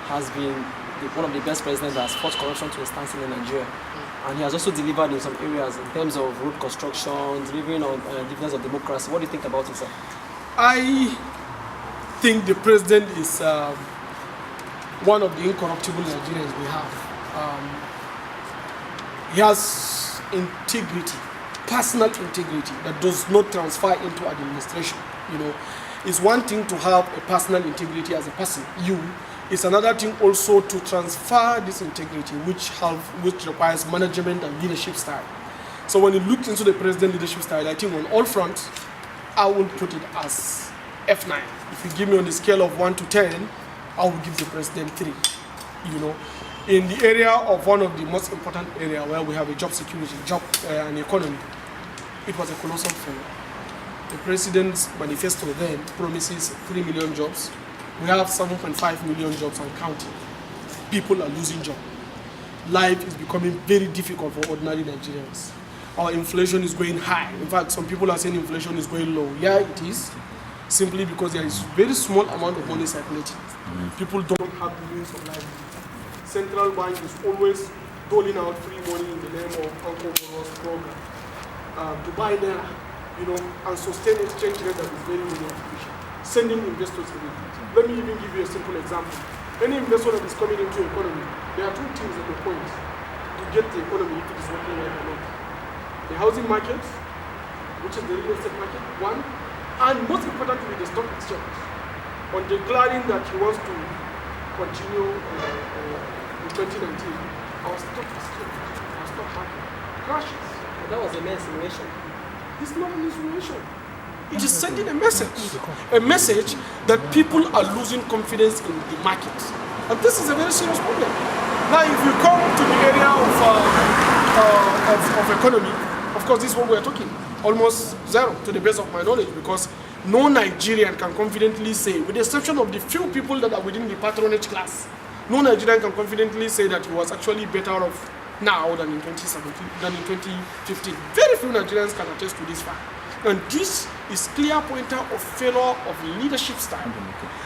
has been one of the best presidents that has fought corruption to a standstill in Nigeria. And he has also delivered in some areas in terms of road construction, delivering on defense of democracy. What do you think about it, sir? I think the president is one of the incorruptible Nigerians we have. He has integrity, personal integrity that does not transfer into administration. You know, it's one thing to have a personal integrity as a person, it's another thing also to transfer this integrity, which requires management and leadership style. So when you look into the president leadership style, I think on all fronts, I will put it as F9. If you give me on the scale of 1 to 10, I will give the president 3. You know, in the area of one of the most important area where we have a job security, and economy, it was a colossal failure. The president's manifesto then promises 3 million jobs. We have 7.5 million jobs and counting. People are losing jobs. Life is becoming very difficult for ordinary Nigerians. Our inflation is going high. In fact, some people are saying inflation is going low. Yeah, it is. Simply because there is very small amount of money circulating. People don't have the means of life. Central bank is always doling out free money in the name of Uncle Bono's program to buy naira, you know, and sustain exchange rate that is very, very artificial. Sending investors in it. Let me even give you a simple example. Any investor that is coming into the economy, there are two things at the point to get the economy if it is working right or not. The housing market, which is the real estate market, one, and most importantly, the stock exchange. On declaring that he wants to continue in 2019, our stock exchange, our stock market crashes. But that was a mere insinuation. It's not an insinuation. It is sending a message that people are losing confidence in the market. And this is a very serious problem. Now, if you come to the area of economy, of course, this is what we are talking, almost zero to the best of my knowledge, because no Nigerian can confidently say, with the exception of the few people that are within the patronage class, no Nigerian can confidently say that he was actually better off now than in 2017, than in 2015. Very few Nigerians can attest to this fact. And this is clear pointer of failure of leadership style.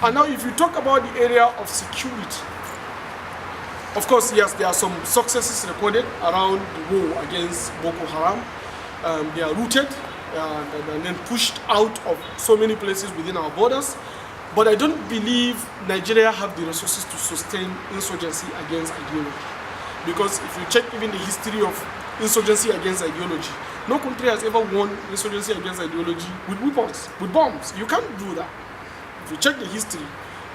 And now if you talk about the area of security, of course, yes, there are some successes recorded around the war against Boko Haram. They are rooted and then pushed out of so many places within our borders. But I don't believe Nigeria have the resources to sustain insurgency against ideology. Because if you check even the history of insurgency against ideology, no country has ever won insurgency against ideology with weapons, with bombs. You can't do that. If you check the history,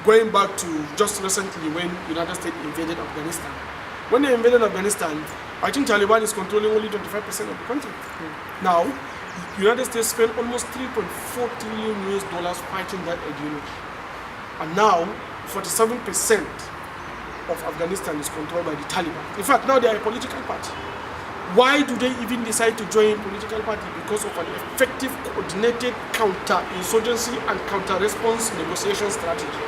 going back to just recently when the United States invaded Afghanistan. When they invaded Afghanistan, I think Taliban is controlling only 25% of the country. Now, the United States spent almost $3.4 trillion fighting that ideology. And now, 47% of Afghanistan is controlled by the Taliban. In fact, now they are a political party. Why do they even decide to join a political party? Because of an effective, coordinated counter-insurgency and counter-response negotiation strategy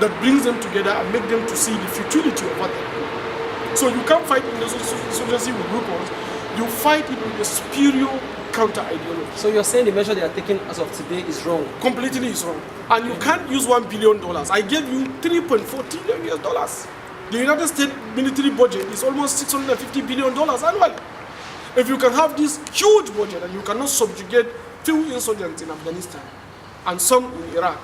that brings them together and make them to see the futility of what they're doing. So you can't fight insurgency with weapons, you fight it with a superior counter-ideology. So you're saying the measure they are taking as of today is wrong? Completely is wrong. And you can't use $1 billion. I gave you $3.4 trillion. The United States military budget is almost $650 billion annually. If you can have this huge budget and you cannot subjugate few insurgents in Afghanistan and some in Iraq,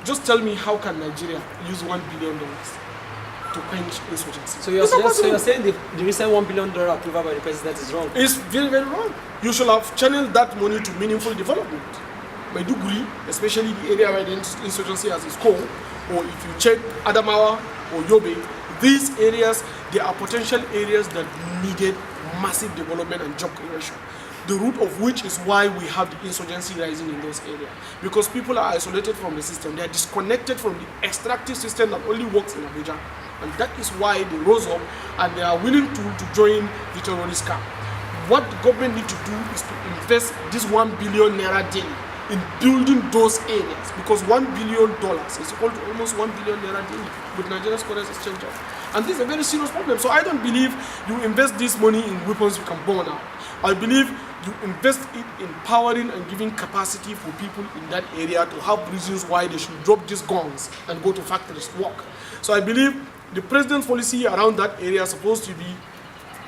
just tell me how can Nigeria use $1 billion to quench insurgency? So you're saying the recent $1 billion approval by the president is wrong? It's very, very wrong. You should have channeled that money to meaningful development. Maiduguri, especially the area where the insurgency has its core, or if you check Adamawa or Yobe, these areas, they are potential areas that needed massive development and job creation. The root of which is why we have the insurgency rising in those areas. Because people are isolated from the system. They are disconnected from the extractive system that only works in Abuja. And that is why they rose up and they are willing to join the terrorist camp. What the government needs to do is to invest this $1 billion naira daily in building those areas, because $1 billion is equal to almost $1 billion naira daily with Nigeria's currency exchange rate. And this is a very serious problem. So I don't believe you invest this money in weapons you can burn out. I believe you invest it in empowering and giving capacity for people in that area to have reasons why they should drop these guns and go to factories to work. So I believe The president's policy around that area is supposed to be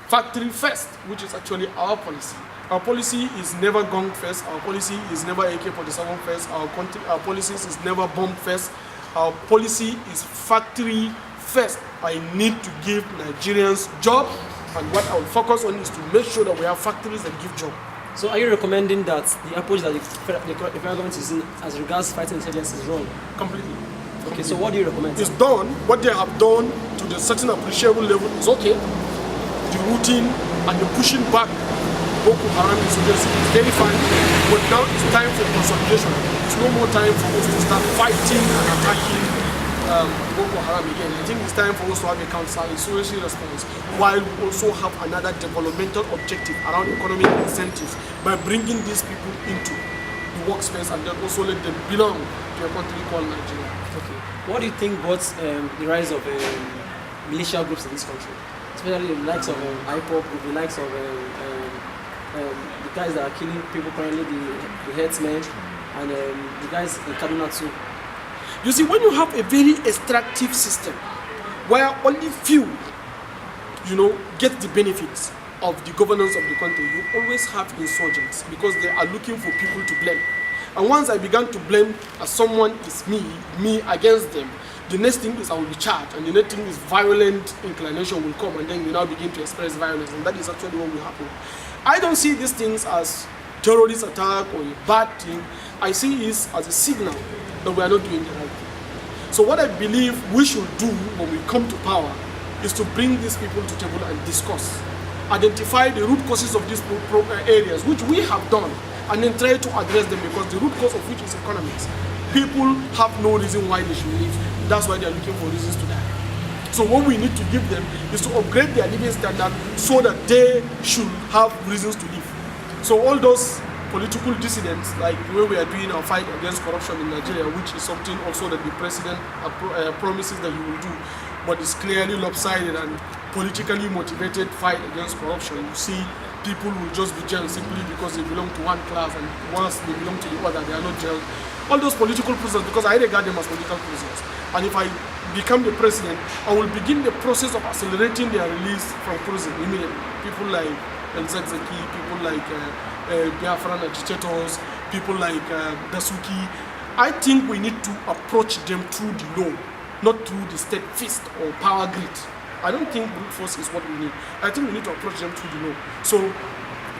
factory first, which is actually our policy. Our policy is never gun first. Our policy is never AK-47 first. Our policies is never bomb first. Our policy is factory first. I need to give Nigerians job, and what I will focus on is to make sure that we have factories that give job. So are you recommending that the approach that the federal government is in as regards fighting insurgency is wrong? Completely. Okay, so what do you recommend? It's done. What they have done to the certain appreciable level is okay. The routine and the pushing back Boko Haram insurgency is very fine, but now it's time for consolidation. It's no more time for us to start fighting and attacking Boko Haram again. I think it's time for us to have a counter-insurgency response, while we also have another developmental objective around economic incentives by bringing these people into the workspace and then also let them belong to a country called Nigeria. Okay. What do you think brought the rise of militia groups in this country? Especially the likes of IPOP, the likes of the guys that are killing people currently, the headsmen, and the guys in Kaduna too. You see, when you have a very extractive system where only few, get the benefits of the governance of the country, you always have insurgents because they are looking for people to blame. And once I began to blame as someone is me against them, the next thing is I will be charged, and the next thing is violent inclination will come, and then you now begin to express violence, and that is actually what will happen. I don't see these things as terrorist attack or a bad thing. I see this as a signal that we are not doing the right thing. So what I believe we should do when we come to power is to bring these people to the table and discuss, identify the root causes of these areas, which we have done, and then try to address them, because the root cause of which is economics. People have no reason why they should live. That's why they are looking for reasons to die. So what we need to give them is to upgrade their living standard so that they should have reasons to live. So all those political dissidents, like the way we are doing our fight against corruption in Nigeria, which is something also that the president promises that he will do, but it's clearly lopsided and politically motivated fight against corruption. You see, people will just be jailed simply because they belong to one class, and once they belong to the other, they are not jailed. All those political prisoners, because I regard them as political prisoners. And if I become the president, I will begin the process of accelerating their release from prison immediately. People like El Zakzaki, people like Biafran agitators, people like Dasuki. I think we need to approach them through the law, not through the state fist or power grid. I don't think brute force is what we need. I think we need to approach them through the law. So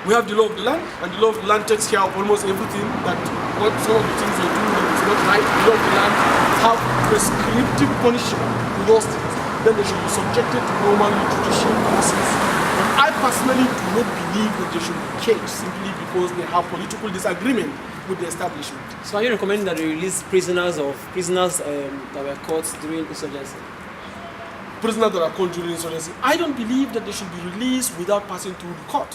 we have the law of the land, and the law of the land takes care of almost everything that what some of the things they do that is not right. The law of the land have prescriptive punishment with those things. Then they should be subjected to normal judicial process. But I personally do not believe that they should be caged simply because they have political disagreement with the establishment. So are you recommending that they release prisoners that were caught during insurgency? Prisoners that are caught during insurgency. I don't believe that they should be released without passing through the court.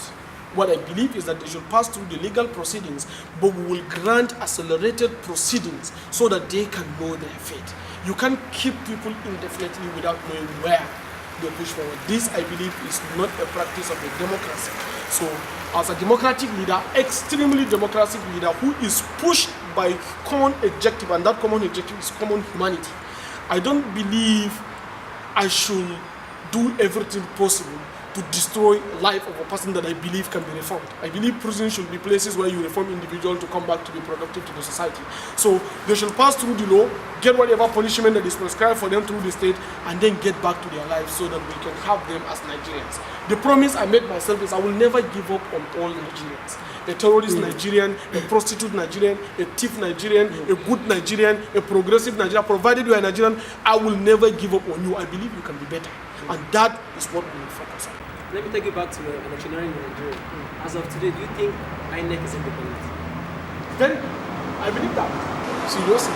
What I believe is that they should pass through the legal proceedings, but we will grant accelerated proceedings so that they can know their fate. You can't keep people indefinitely without knowing where they push forward. This, I believe, is not a practice of a democracy. So, as a democratic leader, extremely democratic leader who is pushed by common objective, and that common objective is common humanity, I don't believe I should do everything possible to destroy life of a person that I believe can be reformed. I believe prisons should be places where you reform individuals to come back to be productive to the society. So they should pass through the law, get whatever punishment that is prescribed for them through the state, and then get back to their lives so that we can have them as Nigerians. The promise I made myself is I will never give up on all Nigerians. A terrorist Nigerian, a prostitute Nigerian, a thief Nigerian, a good Nigerian, a progressive Nigerian. Provided you are Nigerian, I will never give up on you. I believe you can be better. And that is what we will focus on. Let me take you back to electioneering in Nigeria. As of today, do you think INEC is independent? Then, I believe that, seriously,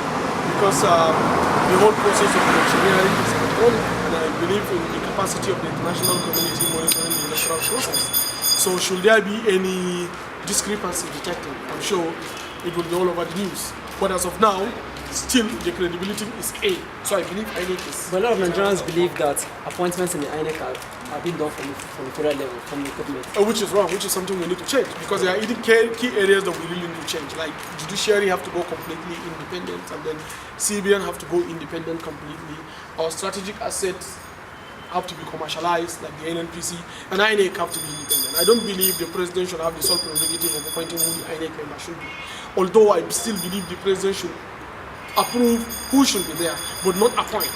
because the whole process of electioneering is controlled, and I believe in the capacity of the international community monitoring the electoral process. So should there be any discrepancy detected, I'm sure it will be all over the news. But as of now, still the credibility is A. So I believe INEC is. But a lot of Nigerians believe that appointments in the INEC are being done from the federal level, from the government. Which is wrong, which is something we need to change, because there are key areas that we really need to change. Like judiciary have to go completely independent, and then CBN have to go independent completely. Our strategic assets have to be commercialized like the NNPC, and INEC have to be independent. I don't believe the president should have the sole prerogative of appointing who the INEC member should be. Although I still believe the president should approve who should be there, but not appoint.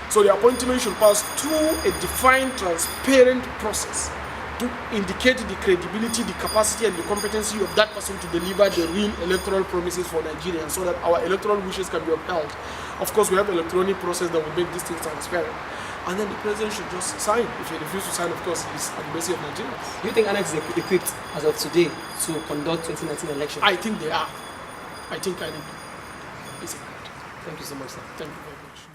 So the appointment should pass through a defined, transparent process to indicate the credibility, the capacity, and the competency of that person to deliver the real electoral promises for Nigerians, so that our electoral wishes can be upheld. Of course, we have an electronic process that will make these things transparent. And then the president should just sign. If he refuses to sign, of course, he's at the mercy of Nigerians. Do you think INEC is equipped as of today to conduct 2019 elections? I think they are. I think INEC is equipped. Thank you so much, sir. Thank you very much.